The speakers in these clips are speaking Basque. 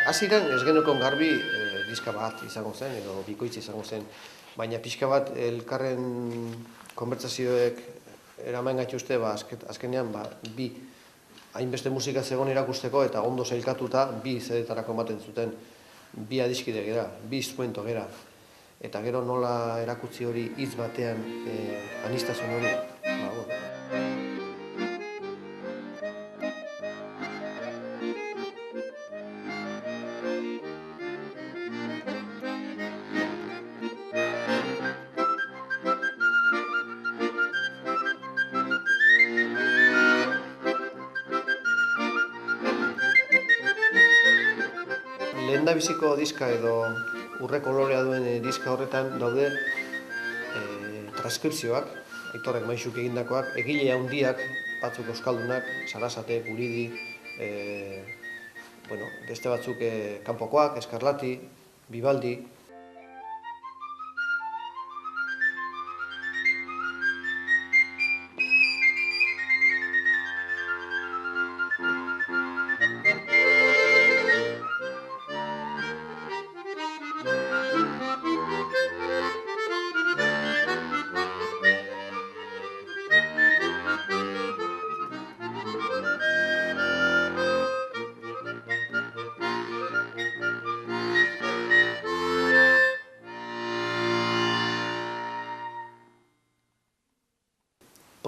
Hasieran ez genukon garbi diska bat izango zen, edo bikoitz izango zen, baina pixka bat elkarren konbertsazioek eraman gaituzte, azkenean bi hainbeste musika zegoen erakusteko eta ondo sailkatuta bi CD-tarako ematen zuten, bi adiskide gera, bi instrumento gera. Eta gero nola erakutsi hori hitz batean aniztasun hori. Lehendabiziko diska edo urre kolorea duen diska horretan daude transkripzioak, Aitorrek Maixuk egindakoak, egile handiak, batzuk euskaldunak, Sarasate, Guridi, beste batzuk kanpokoak, Eskarlati, Vivaldi.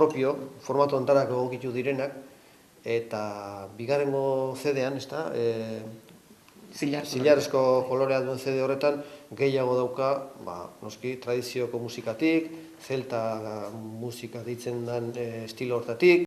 Propio, formatu ontarako egokitu direnak, eta bigarrengo CD-an, zilarrezko kolorea duen CD horretan, gehiago dauka, noski, tradizioko musikatik, zelta musika deitzen den estilo hortatik.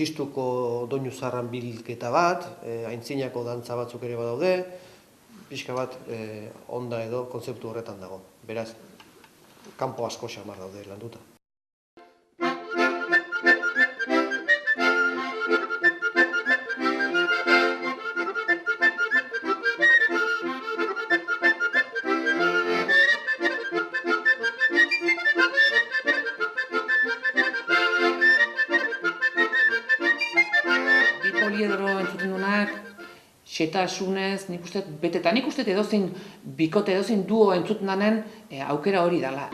Txistuko doinu zarran bilketa bat, aintzinako dantza batzuk ere badaude, pixka bat onda edo kontzeptu horretan dago. Beraz, kanpo asko xamar daude landuta. Poliedro entzuten duenak, xetasunez, nik uste edozein bikote, edozein duo entzuten denen aukera hori dela.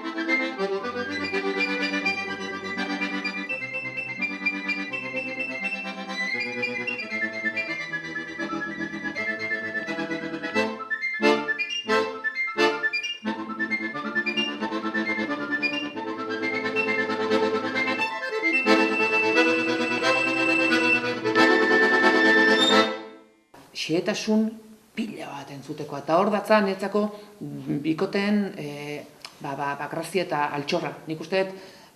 Xehetasun pila bat entzuteko, eta hor datza niretzako bikoteen grazia eta altxorra. Nik uste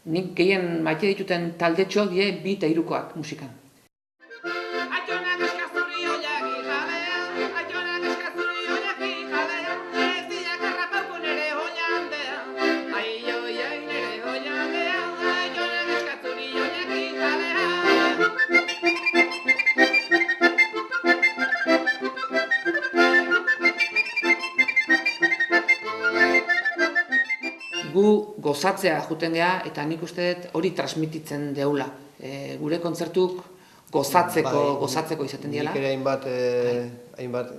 nik gehien maite dituten taldetxo die 2 eta 3koak musikan. Gu gozatzea juten geha eta nik uste hori transmititzen deula. Gure kontzertuk gozatzeko izaten diela. Nik ere hainbat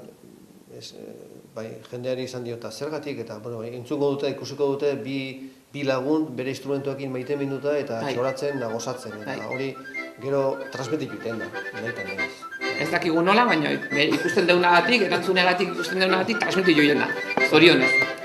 jendeari izan diota zergatik eta entzungo dute, ikusiko dute bi lagun bere instrumentuekin maite minuta eta txoratzen, gozatzen. Eta hori gero transmitituten da, nahitan ez. Ez dakigu nola, baina ikusten deunagatik, erantzunegatik ikusten deunagatik transmititu joan da. Zorionez.